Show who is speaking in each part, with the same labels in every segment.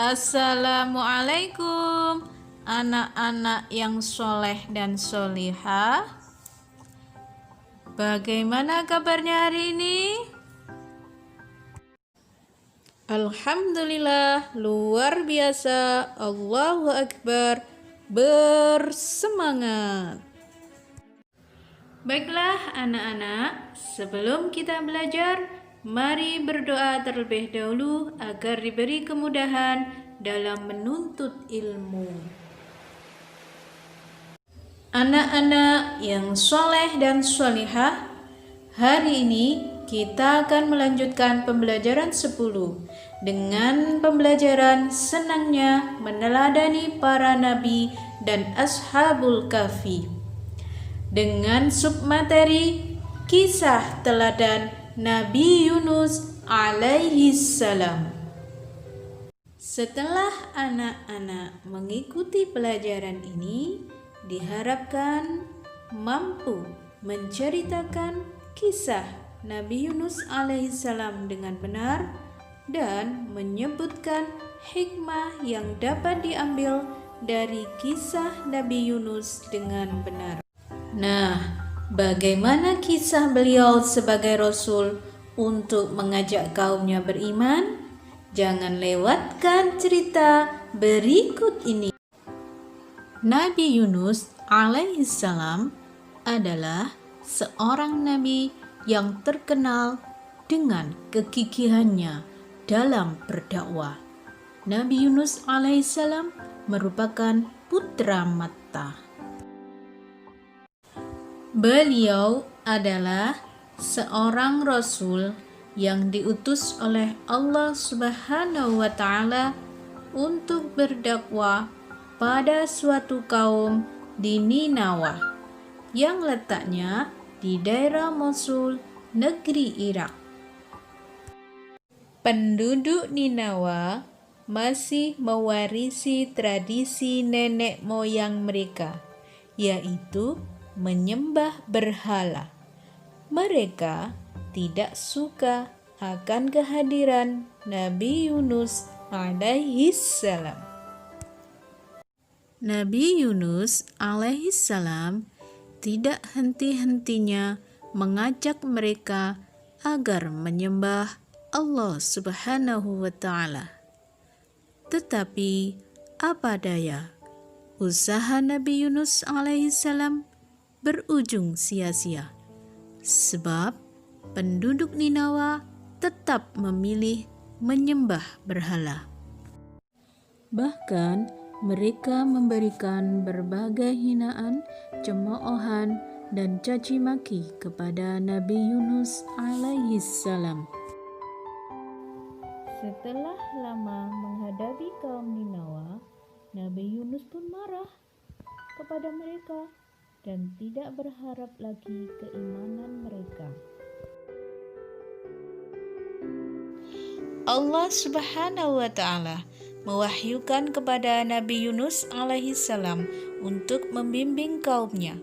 Speaker 1: Assalamualaikum anak-anak yang soleh dan solihah. Bagaimana kabarnya hari ini? Alhamdulillah, luar biasa. Allahu Akbar. Bersemangat. Baiklah anak-anak, sebelum kita belajar, mari berdoa terlebih dahulu agar diberi kemudahan dalam menuntut ilmu. Anak-anak yang soleh dan solihah, hari ini kita akan melanjutkan pembelajaran 10 dengan pembelajaran senangnya meneladani para nabi dan ashabul kahfi, dengan submateri kisah teladan Nabi Yunus alaihi salam. Setelah anak-anak mengikuti pelajaran ini, diharapkan mampu menceritakan kisah Nabi Yunus alaihi salam dengan benar dan menyebutkan hikmah yang dapat diambil dari kisah Nabi Yunus dengan benar. Nah, bagaimana kisah beliau sebagai Rasul untuk mengajak kaumnya beriman? Jangan lewatkan cerita berikut ini. Nabi Yunus alaihissalam adalah seorang nabi yang terkenal dengan kegigihannya dalam berdakwah. Nabi Yunus alaihissalam merupakan putra Matta. Beliau adalah seorang rasul yang diutus oleh Allah Subhanahu wa Ta'ala untuk berdakwah pada suatu kaum di Ninawa yang letaknya di daerah Mosul, negeri Irak. Penduduk Ninawa masih mewarisi tradisi nenek moyang mereka, yaitu menyembah berhala. Mereka tidak suka akan kehadiran Nabi Yunus alaihissalam. Nabi Yunus alaihissalam tidak henti-hentinya mengajak mereka agar menyembah Allah Subhanahu wa Ta'ala. Tetapi apa daya, usaha Nabi Yunus alaihissalam berujung sia-sia, sebab penduduk Ninawa tetap memilih menyembah berhala. Bahkan mereka memberikan berbagai hinaan, cemoohan, dan caci maki kepada Nabi Yunus alaihissalam. Setelah lama menghadapi kaum Ninawa, Nabi Yunus pun marah kepada mereka dan tidak berharap lagi keimanan mereka. Allah Subhanahu wa Ta'ala mewahyukan kepada Nabi Yunus alaihissalam untuk membimbing kaumnya.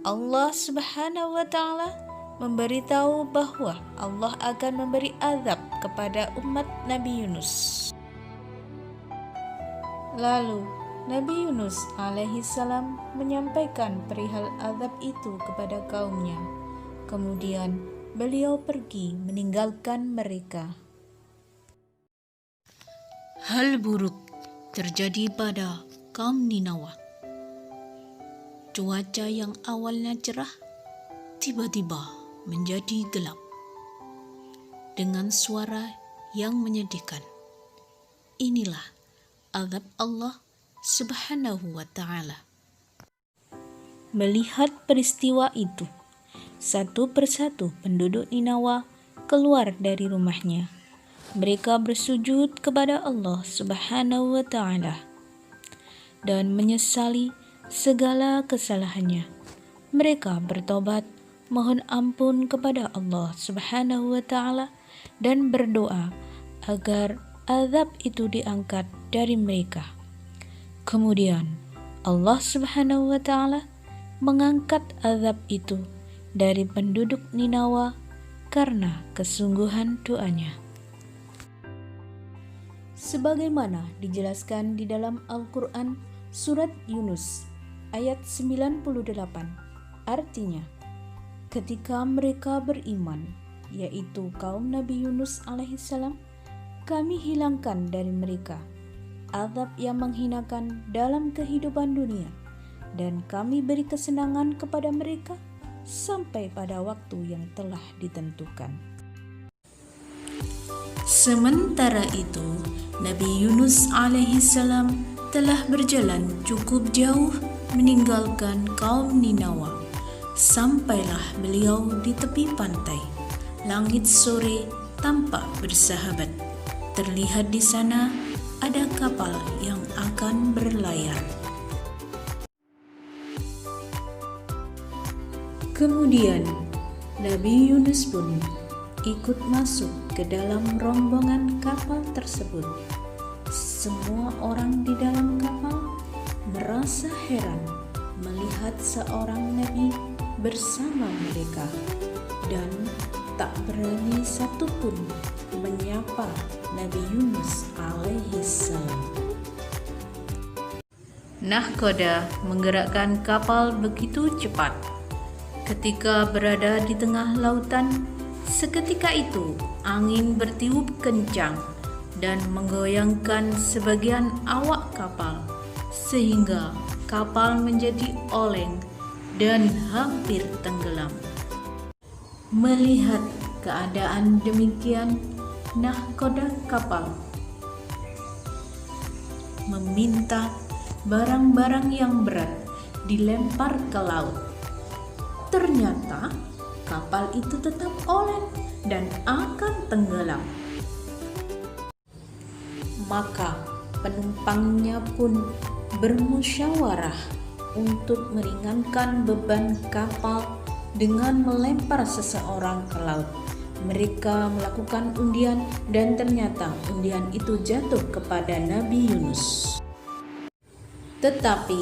Speaker 1: Allah Subhanahu wa Ta'ala memberitahu bahwa Allah akan memberi azab kepada umat Nabi Yunus. Lalu Nabi Yunus alaihissalam menyampaikan perihal azab itu kepada kaumnya. Kemudian beliau pergi meninggalkan mereka. Hal buruk terjadi pada kaum Ninawa. Cuaca yang awalnya cerah tiba-tiba menjadi gelap dengan suara yang menyedihkan. Inilah azab Allah Subhanahu wa Ta'ala. Melihat peristiwa itu, satu persatu penduduk Ninawa keluar dari rumahnya. Mereka bersujud kepada Allah Subhanahu wa Ta'ala dan menyesali segala kesalahannya. Mereka bertobat, mohon ampun kepada Allah Subhanahu wa Ta'ala dan berdoa agar azab itu diangkat dari mereka. Kemudian Allah Subhanahu wa Ta'ala mengangkat azab itu dari penduduk Ninawa karena kesungguhan doanya. sebagaimana dijelaskan di dalam Al-Quran surat Yunus ayat 98. Artinya, ketika mereka beriman, yaitu kaum Nabi Yunus alaihissalam, kami hilangkan dari mereka azab yang menghinakan dalam kehidupan dunia, dan kami beri kesenangan kepada mereka sampai pada waktu yang telah ditentukan. Sementara itu, Nabi Yunus alaihissalam telah berjalan cukup jauh meninggalkan kaum Ninawa. Sampailah beliau di tepi pantai. Langit sore tampak bersahabat. Terlihat di sana ada kapal yang akan berlayar. Kemudian Nabi Yunus pun ikut masuk ke dalam rombongan kapal tersebut. Semua orang di dalam kapal merasa heran melihat seorang nabi bersama mereka, dan tak berani satupun menyapa Nabi Yunus alaihissalam. Nahkoda menggerakkan kapal begitu cepat. Ketika berada di tengah lautan, seketika itu angin bertiup kencang dan menggoyangkan sebagian awak kapal, sehingga kapal menjadi oleng dan hampir tenggelam. Melihat keadaan demikian, nahkoda kapal meminta barang-barang yang berat dilempar ke laut. Ternyata kapal itu tetap oleng dan akan tenggelam. Maka penumpangnya pun bermusyawarah untuk meringankan beban kapal dengan melempar seseorang ke laut. Mereka melakukan undian dan ternyata undian itu jatuh kepada Nabi Yunus. Tetapi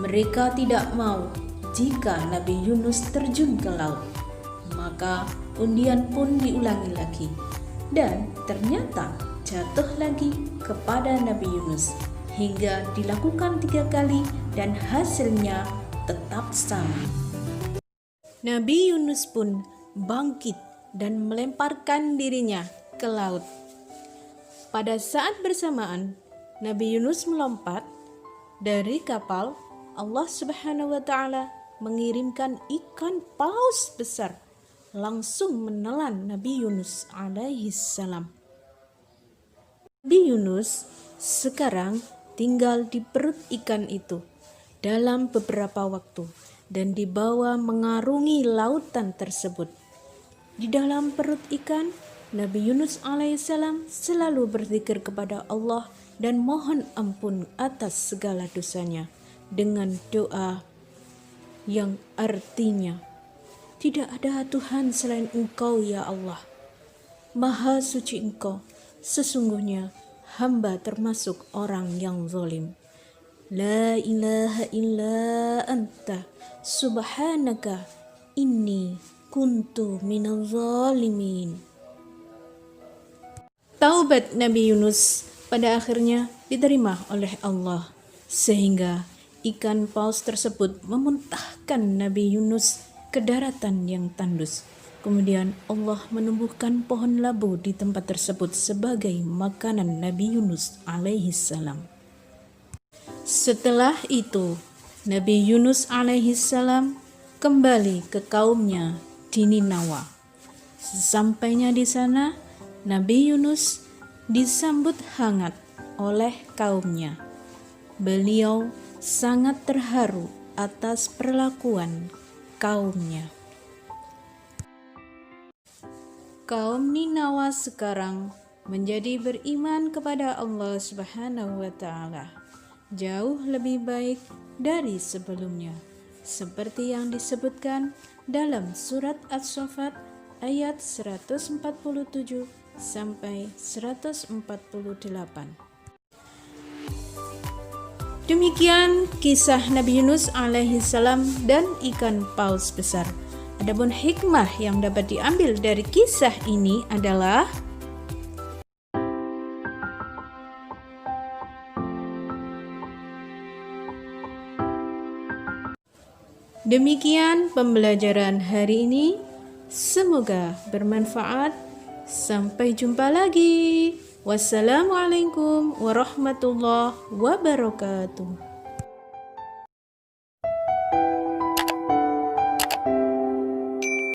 Speaker 1: mereka tidak mau jika Nabi Yunus terjun ke laut. Maka undian pun diulangi lagi, dan ternyata jatuh lagi kepada Nabi Yunus hingga dilakukan 3 kali dan hasilnya tetap sama. Nabi Yunus pun bangkit dan melemparkan dirinya ke laut. Pada saat bersamaan Nabi Yunus melompat dari kapal, Allah Subhanahu wa Ta'ala mengirimkan ikan paus besar langsung menelan Nabi Yunus alaihissalam. Nabi Yunus sekarang tinggal di perut ikan itu dalam beberapa waktu dan dibawa mengarungi lautan tersebut. Di dalam perut ikan, Nabi Yunus alaihissalam selalu berzikir kepada Allah dan mohon ampun atas segala dosanya dengan doa yang artinya, tidak ada Tuhan selain Engkau ya Allah. Maha suci Engkau, sesungguhnya hamba termasuk orang yang zalim. La ilaha illa anta subhanaka inni kuntu minaz zalimin. Taubat Nabi Yunus pada akhirnya diterima oleh Allah, sehingga ikan paus tersebut memuntahkan Nabi Yunus ke daratan yang tandus. Kemudian Allah menumbuhkan pohon labu di tempat tersebut sebagai makanan Nabi Yunus alaihissalam. Setelah itu, Nabi Yunus alaihissalam kembali ke kaumnya di Ninawa. Sesampainya di sana, Nabi Yunus disambut hangat oleh kaumnya. Beliau sangat terharu atas perlakuan kaumnya. Kaum Ninawa sekarang menjadi beriman kepada Allah Subhanahu wa Ta'ala jauh lebih baik dari sebelumnya, seperti yang disebutkan dalam surat As-Saffat ayat 147 sampai 148. Demikian kisah Nabi Yunus alaihissalam dan ikan paus besar. Adapun hikmah yang dapat diambil dari kisah ini adalah
Speaker 2: Demikian pembelajaran hari ini. Semoga bermanfaat. Sampai jumpa lagi. Wassalamualaikum warahmatullahi wabarakatuh.